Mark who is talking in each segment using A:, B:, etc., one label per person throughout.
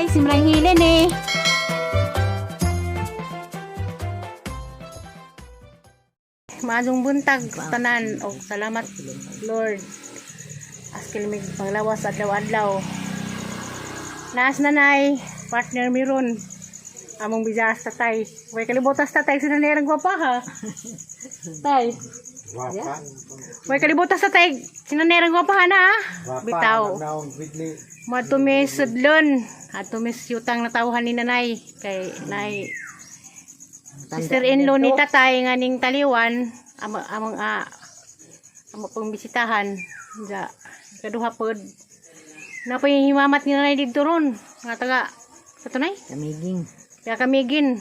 A: simrang hilin eh. Maadong buntag tanan og salamat Lord. Askil mig panglawas adlaw-adlaw. Naas nanay, partner miron. Among bijas tatay. Way kalibutas tatay sinanerang gwapa ha. Tay.
B: Wapa.
A: Way kalibutas tatay sinanerang gwapa ha na. Bitaw. Matumis sudlon. Atumis yutang na tawhan ni nanay kay nay sister-in-law ni tatay nga ning taliwan among pang bisitahan ja kaduha pod napay himamat ni nanay didto ron nga taga katunay kamigin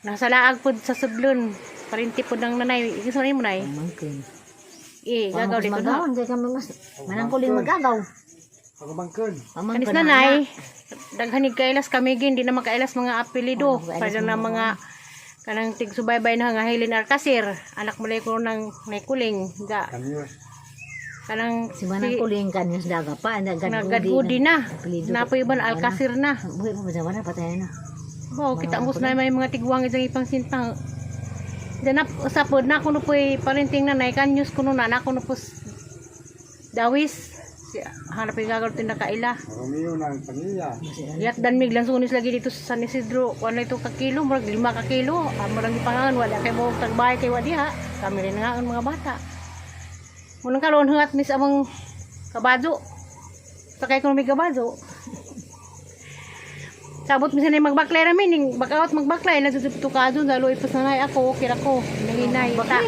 A: nasa laag pod sa sudlon parinti pod ng nanay igisunay mo nay gagaw dito na
C: manangkuling magagaw
A: kanis nanay daghanig kailas kamigin di na makailas mga apelido para na mga kanang tigsubaybay na nga Helen Alcacir anak mulay ko ng naikuling ga kanang
C: si manangkuling kanyas daga pa
A: nagadgudi na napoy ban Alcacir na
C: buhay mo ba na patay na
A: kita ang gusto na may mga tigwang isang ipang sintang danap usapod na kuno poy parenting nanay kanyos kuno na kuno po dawis hanapin gagawin ito na kaila
B: Romeo ng pamilya.
A: yak dan miglang sunis lagi dito sa San Isidro wala ito kakilo murag 5 kakilo murag ipangangan wala kay mo tagbay kay wadi ha kami rin nga ang mga bata munang karon hangat mis among kabado sakay ko may kabado sabot misan ay magbaklay ramin ning bakaut magbaklay natutupto ka dun dalo ipos na ngay ako kira ko nahinay ta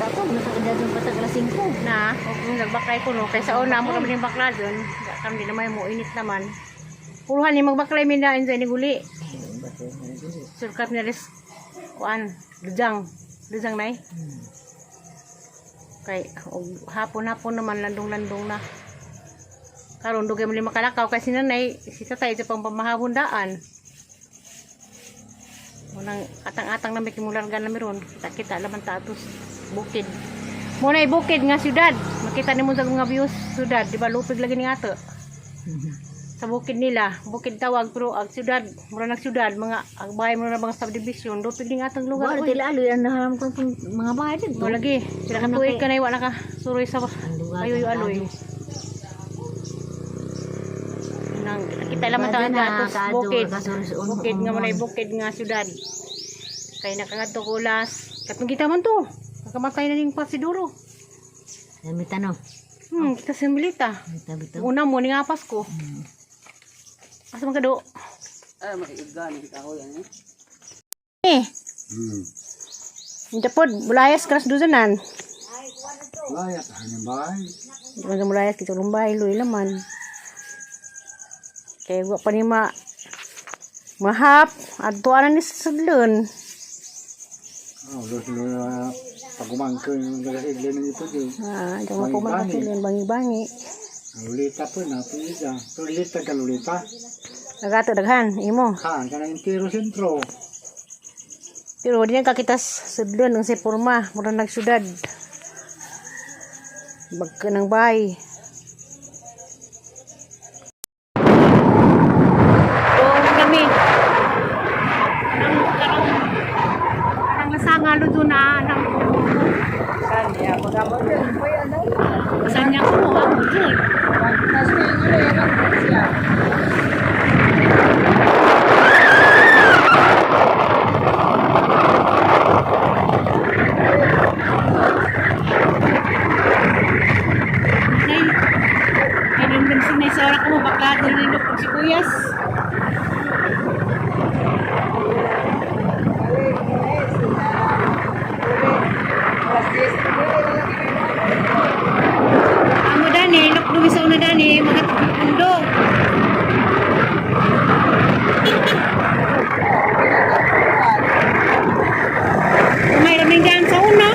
C: ako nasa kadadong patag alas 5
A: na kung nagbaklay ko no kaysa una mo kami ning bakla dun kami di naman mo init naman puluhan ni magbaklay min na insa ni guli surkat ni res kuan lujang nay kay hapon naman landong na karon dugay mo lima kalakaw kasi nanay si tatay sa pang pamahabundaan munang atang-atang na may kimulargan na meron kita laman tatos bukid munay bukid nga syudad makita nimo sa mga views syudad di ba lupig lagi ni ato sa bukid nila bukid tawag pero ang syudad mura nag syudad mga ang bahay mo na mga subdivision lupig ni atong lugar
C: wala tila aloy ang naharam ko mga bahay dito
A: mo lagi sila ka tuig ka na wala ka suroy sa ayoy aloy nang kita laman taon datos bukid nga manay bukid nga syudad kay nakangadto kulas katong kita man to nakamatay na ning pasiduro
C: may tanong
A: kita sa milita una mo ning apas ko asa man kado
D: Magigani ka ko yan
A: Japod, bulayas keras duzanan.
B: Layat hangin bahay.
A: Mga bulayas kita lumbay luy laman. Kaya gua pa ni mahap adto ana ni sudlon.
B: Los pagumangkon ng dalaig lang ito di.
A: Jangan ko makasilin bangi-bangi.
B: Lulita po na pisa. Lulita ka lulita.
A: Nagato daghan imo.
B: Kan kana intero sentro.
A: Pero di ka kita sudlon ng sepurma, mura nagsyudad. Bagka ng bahay. Ngalo doon na ng
D: Sanya, magabot yun.
A: sanya ko mo ako doon.
D: Tapos na yung siya.
A: Ay din sinay sa oras ko mo bakla doon yung doktor si Kuyas. Amo dani, lok dumisaw na dani, mga pundo. Kumay raming dyan sa una.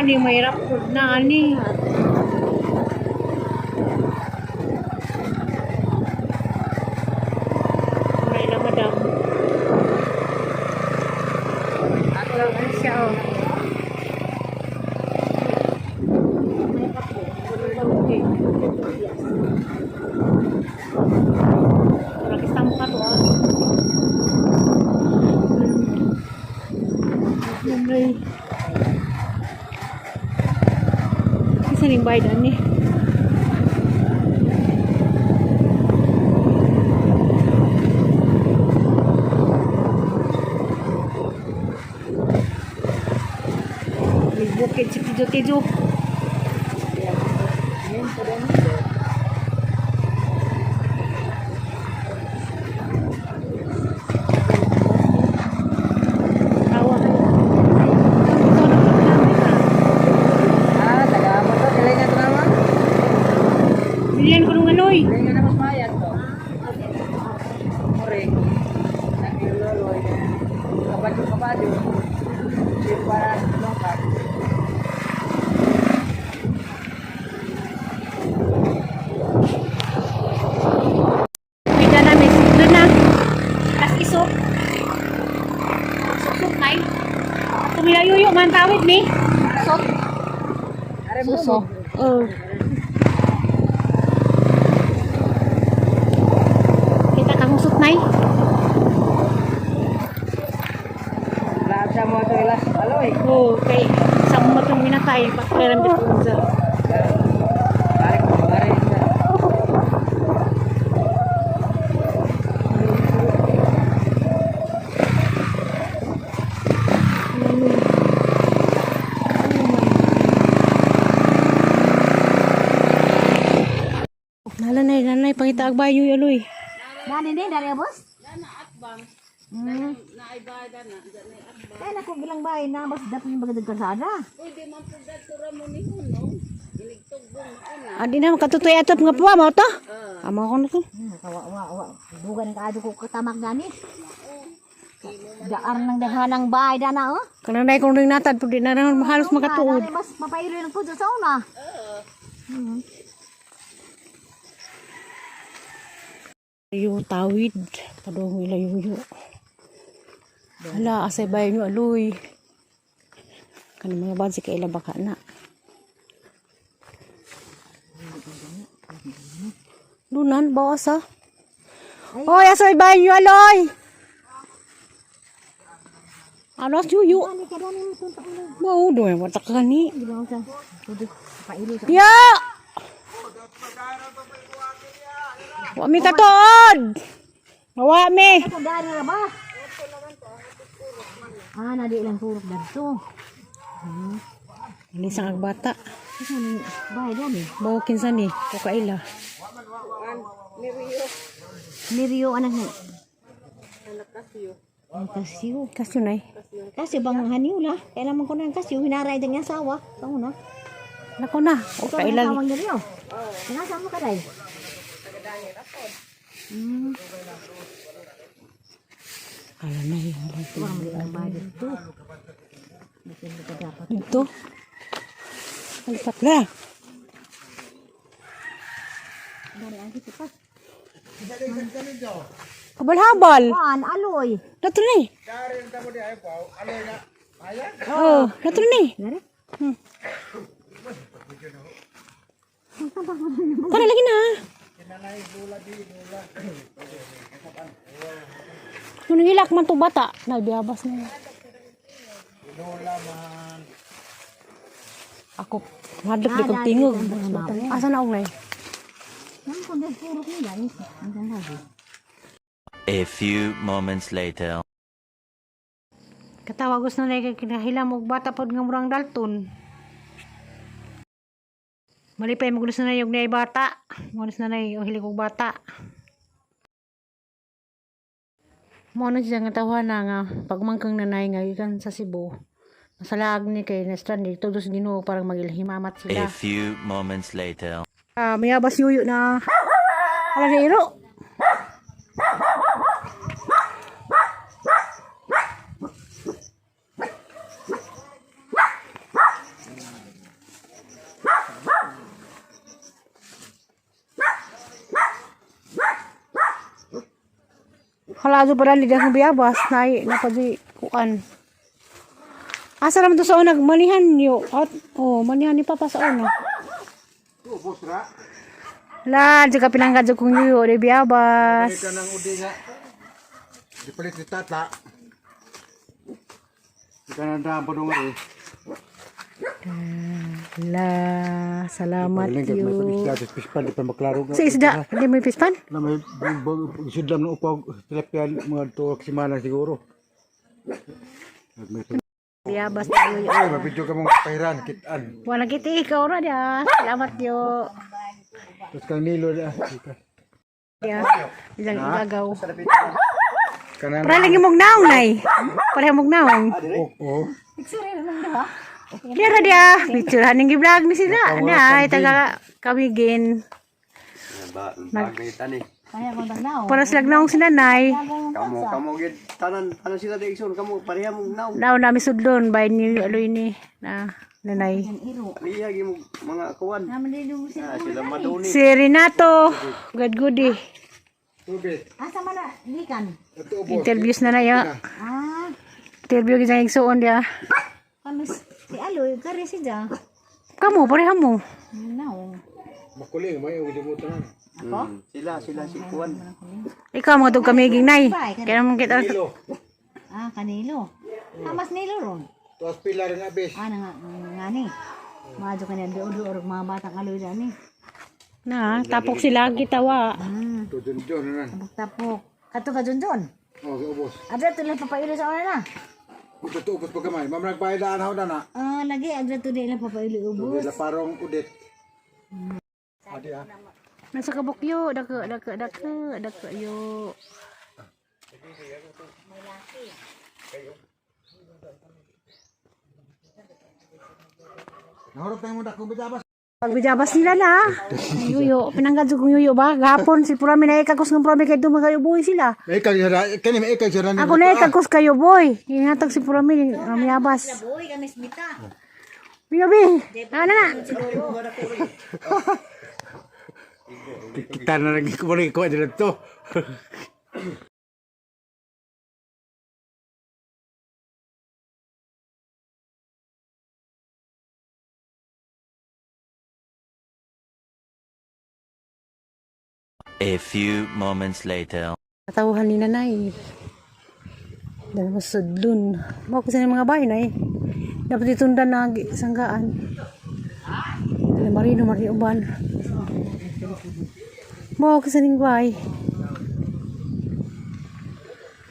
A: Ani mahirap na ani. May na madam. Ako lang ano siya oh. Orang isang mukha to ah. Isa ning baydan ni. May bukid si Tijo-Tijo. Tawa.
D: Ah, taga mo to. Dili na ito naman.
A: Bilihan ko nung aloy.
D: Dili nga na mas mayat to. Mure. Nagiloloy. Kabadyo. Di para lokat.
A: May dana may sito na. Tas isok. Susok nay. Tumilayuyo man tawid ni. Susok.
D: Are mo.
A: Susok. Oh. Kita kang usok nay.
D: Lahat sa mo to ilas. Aloy.
A: Oh, kay sa mo tong minatay pakiram dito sa.
D: Bari.
A: Nanay, pangita agbayo aloy.
C: Dani din, dari boss? Kaya na kung bilang bahay na, mas dapat yung bagay kalsada.
A: Adi na makatutoy atop nga puwa mo to. Amo ko na to.
C: Kawa. Dugan ng kaado ko katamak gani. Daar ng dahanang bahay dana, oh.
A: Kanang nay kong ring natad pud di na rin halos makatuod.
C: Mas mapailo ng puso sa una.
A: Yo tawid, padong ilayuyo. Hala, asay bayan nyo aloy. Kan mga bansi kaila baka na. Lunan, bawas ha. Hoy, asay bayan nyo aloy. Alas yuyu.
C: Dani ka dani mo tunta ulo.
A: Mau doy watak kani.
C: Di ba sa puso pailo sa.
A: Ya. Wa mi katuod. Wa mi.
C: Ito dani ra ba? Ah, nadi lang turok dito.
A: Ini sang agbata.
C: Kasi ni bahay dani.
A: Bawa kinsa ni ko kaila.
C: Nirio anak ni. Anak kasiyo.
A: Kasyo nay.
C: Kasi bang haniw la. Kaya naman ko na yung kasiyo. Hinaray din yung asawa. Tango na.
A: Nako na. O
C: Ikaw
A: kaila.
C: na tawag niyo. Sinasama ka day.
A: Ala na yun.
C: Wala mo ang bahay dito. Hindi ka dapat.
A: Ito. Alipat na.
C: Dari ang kita pa.
A: Habal-habal.
C: Juan, aloy.
A: Nato ni. Oh, nato ni.
C: Dari?
A: Para lagi na. Nung hilak man to bata, nagbiabas na. Ako, madlok di kong tingog. Asa na og nay?
C: Ano kung dahil puro ko nila. Ang lagi.
E: A few moments later.
A: Katawagos na nay kinahilam og bata pod nga murang Dalton. Malipay magulos na yung nay bata. Magulos na nay yung hilig og bata. Mo na siya nga tawana nga pagmangkang nanay nga ikan sa Cebu. Nasalag ni kay na strand dito dos Ginoo parang magilhimamat sila.
E: A few moments later.
A: May abas yuyo na. Ala na iro. Halado pa dali dahil biyabas. Na pa di kuan. Asa naman to sa una, manihan yo. Manihan ni Papa sa una. La, jaga pinanggad sa kong yo, di biyabas.
B: Ka ng udi nga. Di palit ni tata. Di ka nang daan pa nung ari.
A: La, salamat
B: May
A: yo.
B: isda, pispan, di pa maklaro nga.
A: Sa isda, hindi mo pispan?
B: Na may sudlam ng upaw, tilapia mga 2 semana siguro.
A: Biyabas tayo yo.
B: Ay, mapidyo ka mong pahiran, kitaan.
A: Wala kiti, ikaw na dia. Salamat yo.
B: Tapos kang nilo na.
A: Ya, bilang igagaw.
B: Kanang
A: Para lagi mong naong, nay. Para mong naong.
B: oo.
A: Dia dia, picturehan ng vlog ni sila. Nay, taga kamigin.
C: Kaya kung tagnaw.
A: Para sila naong sinanay.
D: Kamu gid tanan sila di igsoon kamu pareha mong naw.
A: Naon nami sudlon by ni aloy ni na nanay.
D: Liya gi mo mga kuwan.
C: Naman din yung
D: Sila maduni.
A: Si Renato, good goody.
B: Tubig.
C: asa man na, likan.
B: Ito ubo.
A: Interviews na na ya.
C: Ah,
A: Interview gid igsuon dia.
C: kami si Aloy, kare si Ja.
A: Kamu pareha mo.
C: Naong.
B: Makuling, may udi mo tanan.
D: Sila si kuwan.
A: Ikaw mga tug kamiging nay. Kaya naman kita
B: Nilo.
C: Ah, kanilo. Mas nilo ron.
B: Tapos pila rin abis.
C: Ah, nga ni. Maadyo ka niya doon mga batang Aloy dyan eh.
A: na tapok sila gitawa.
B: Tudun-dun na.
C: Tapok. Kato ka dun dun.
B: Oh, ubos.
C: Ada tuloy papailo sa una na.
B: Ito to ubos pa kamay. Mamrag paidaan ho na na.
C: Ah, lagi ada tuloy lang papailo ubos.
B: Dila parong udit. Adi ah.
A: Nasa kabukyo, dako yo.
B: Nahurot tayo mo dako bitabas.
A: Pagbijabas nila na. Yuyo, pinanggad sa kong yuyo ba? Gapon si Purami na ikagkos ng Purami kayo dumagayo boy sila.
B: Kani may ikay sira ni.
A: Ako na ikagkos kayo boy. Ingatag si Purami, ramyabas.
C: Boy, kami smita.
A: Biyabi, ano na?
B: Kita na lagi ko balik ko dito.
E: A few moments later.
A: Natawhan ni nanay. Dahil masudlun. Mau kasi ng mga bahay na eh. Dapat itunda na sanggaan. Dahil marino uban. Mau kasi ng bahay.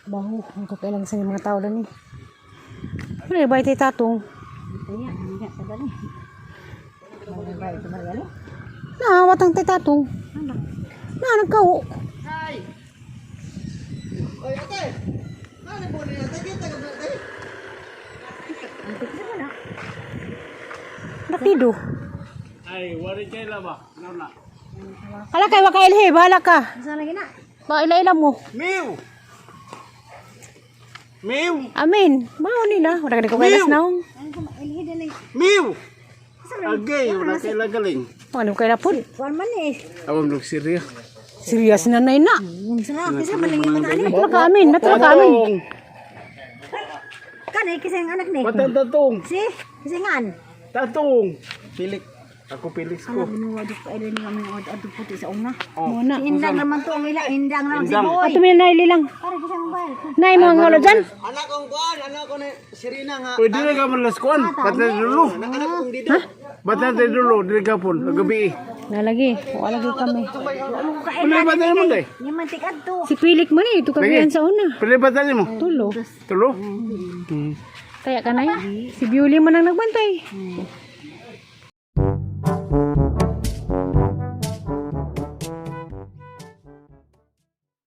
A: Baho. Ang kakailang sa mga tao na ni. Ano yung bahay tayo tatong?
C: Kaya, hindi ka ba ni? Mga babae ito margali.
A: Na, watang tayo tatong. Na, nagkaw. Nakido.
B: Ay, wari kay laba. Nana.
A: Hala kay wakailhe, bahala ka.
C: Asa lagi na?
A: Paila-ila mo.
B: Mew. Mew.
A: Amin. Bao nila. Wala ka na kailas naong.
C: Ano ko ilhida na.
B: Mew. Agay, wala kay lagaling.
A: Wala ka na po.
C: Kuan man eh.
B: Awam nung seriya.
A: Serious na na ina.
C: Sana kasi maling yung mata ni.
A: Natulog ka amin. Natulog ka amin.
C: Kanay kasi ang anak ni.
B: Patang tatong.
C: Si, kasi ngan.
B: Tatong. Pilik. Ako pilik ko.
C: Ano binuwa di pa ilin kami ang adto puti sa una.
A: Muna.
C: Indang naman to ang ila, indang naman si
B: Indang.
C: boy.
A: Ato may naili lang.
C: Para kasi ang bayal.
A: Nay mga ngalo dyan.
D: Anak kong kuwan, anak ko ni Serena nga.
B: Pwede na ka man laskuan. Bata dulu.
D: Anak kong dito.
B: Bata dulu. Dili ka po. Gabi.
A: Nalagi. Wala lagi kami.
B: Ano ba tayo mo day?
C: Yung mantik adto.
A: Si Pilik man eh. Ito kagayan sa una.
B: Pwede ba tayo mo?
A: Tulo.
B: Tulo?
A: Kaya ka na Si Beauty man ang nagbantay.